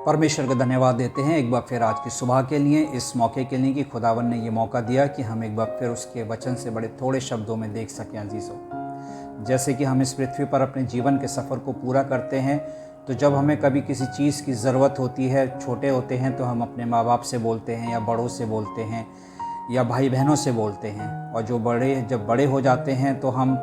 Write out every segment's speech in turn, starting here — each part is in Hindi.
परमेश्वर का धन्यवाद देते हैं एक बार फिर आज की सुबह के लिए, इस मौके के लिए कि खुदावन ने ये मौका दिया कि हम एक बार फिर उसके वचन से बड़े थोड़े शब्दों में देख सकें। अजीज़ों, जैसे कि हम इस पृथ्वी पर अपने जीवन के सफ़र को पूरा करते हैं, तो जब हमें कभी किसी चीज़ की ज़रूरत होती है, छोटे होते हैं तो हम अपने माँ बाप से बोलते हैं या बड़ों से बोलते हैं या भाई बहनों से बोलते हैं, और जब बड़े हो जाते हैं तो हम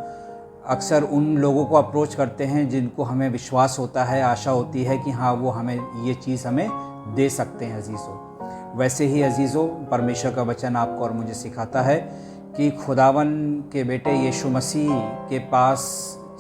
अक्सर उन लोगों को अप्रोच करते हैं जिनको हमें विश्वास होता है, आशा होती है कि हाँ वो हमें ये चीज़ हमें दे सकते हैं। अजीज़ों, वैसे ही अजीज़ों, परमेश्वर का वचन आपको और मुझे सिखाता है कि खुदावन के बेटे यीशु मसीह के पास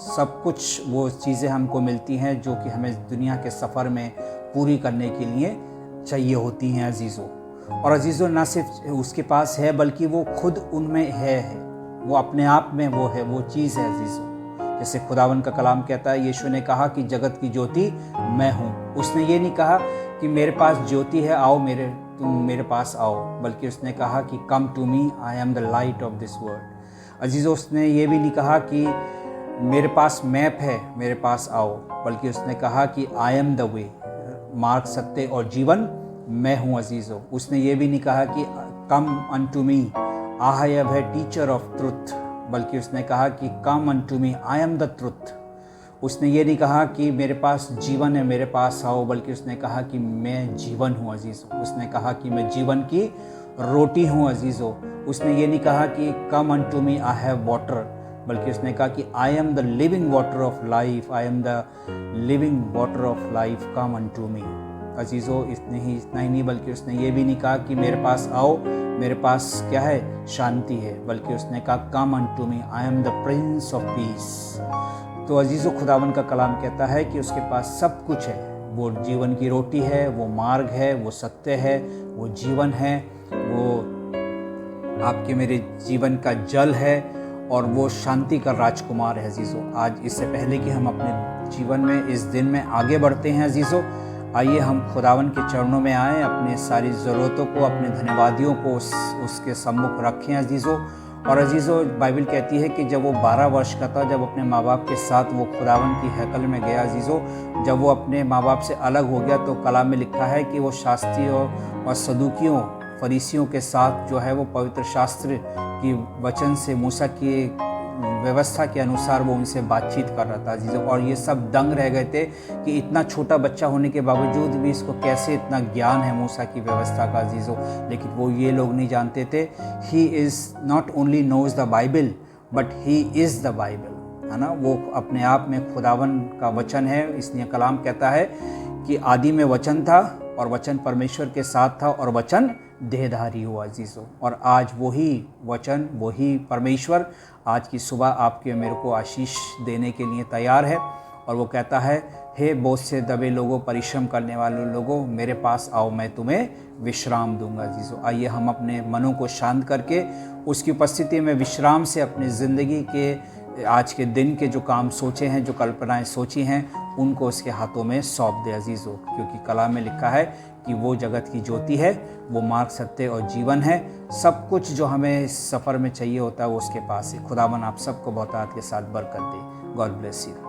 सब कुछ वो चीज़ें हमको मिलती हैं जो कि हमें दुनिया के सफ़र में पूरी करने के लिए चाहिए होती हैं। अजीज़ों, और अजीज़ों, ना सिर्फ उसके पास है बल्कि वो खुद उनमें है, वो अपने आप में वो है, वो चीज़ है। अजीज़ों, जैसे खुदावन का कलाम कहता है, यीशु ने कहा कि जगत की ज्योति मैं हूँ। उसने ये नहीं कहा कि मेरे पास ज्योति है, आओ तुम मेरे पास आओ, बल्कि उसने कहा कि come to me, I am the light of this world. अजीज़ों, उसने ये भी नहीं कहा कि मेरे पास मैप है, मेरे पास आओ, बल्कि उसने कहा कि आई एम द वे, मार्ग, सत्य और जीवन मैं हूँ। अजीज़ों, उसने ये भी नहीं कहा कि come unto me, I am a teacher of truth, बल्कि उसने कहा कि come unto me, I am the truth. उसने ये नहीं कहा कि मेरे पास जीवन है, मेरे पास आओ, बल्कि उसने कहा कि मैं जीवन हूँ। अजीज़ों, उसने कहा कि मैं जीवन की रोटी हूँ। अजीज़ों, उसने ये नहीं कहा कि come unto me, I have water, बल्कि उसने कहा कि I am the living water of life, I am the living water of life, come unto me. अजीज़ों, इतना ही नहीं, बल्कि उसने ये भी नहीं कहा कि मेरे पास आओ, मेरे पास क्या है, शांति है, बल्कि उसने कहा come unto me, I am the prince of peace. तो अजीज़ों, खुदावन का कलाम कहता है कि उसके पास सब कुछ है। वो जीवन की रोटी है, वो मार्ग है, वो सत्य है, वो जीवन है, वो आपके मेरे जीवन का जल है, और वो शांति का राजकुमार है। अजीज़ों, आज इससे पहले कि हम अपने जीवन में इस दिन में आगे बढ़ते हैं, अजीज़ों, आइए हम खुदावन के चरणों में आएँ, अपने सारी ज़रूरतों को, अपने धन्यवादियों को उसके सम्मुख रखें। अजीज़ों, और अजीज़ों, बाइबल कहती है कि जब वो 12 वर्ष का था, जब अपने माँ बाप के साथ वो खुदावन की हैकल में गया, अजीज़ों, जब वो अपने माँ बाप से अलग हो गया, तो कलाम में लिखा है कि वो शास्त्रियों और सदूकियों, फरीसियों के साथ जो है वो पवित्र शास्त्र की वचन से, मूसा की व्यवस्था के अनुसार वो उनसे बातचीत कर रहा था। अजीज़ों, और ये सब दंग रह गए थे कि इतना छोटा बच्चा होने के बावजूद भी इसको कैसे इतना ज्ञान है मूसा की व्यवस्था का। अजीज़ों, लेकिन वो ये लोग नहीं जानते थे, he is not only knows the Bible but he is the Bible, है ना। वो अपने आप में खुदावन का वचन है। इसलिए कलाम कहता है कि आदि में वचन था और वचन परमेश्वर के साथ था और वचन देहधारी हुआ। अजीज़ों, और आज वही वचन, वही परमेश्वर आज की सुबह आपके मेरे को आशीष देने के लिए तैयार है, और वो कहता है, हे बोझ से दबे लोगों, परिश्रम करने वाले लोगों, मेरे पास आओ, मैं तुम्हें विश्राम दूंगा। अजीज़ों, आइए हम अपने मनों को शांत करके उसकी उपस्थिति में विश्राम से अपनी ज़िंदगी के आज के दिन के जो काम सोचे हैं, जो कल्पनाएं सोची हैं, उनको उसके हाथों में सौंप दे। अजीज़ों, क्योंकि कलाम में लिखा है कि वो जगत की ज्योति है, वो मार्ग, सत्य और जीवन है। सब कुछ जो हमें इस सफ़र में चाहिए होता है वो उसके पास है। खुदावन आप सबको बहुतायत के साथ बरकत दे। God bless you.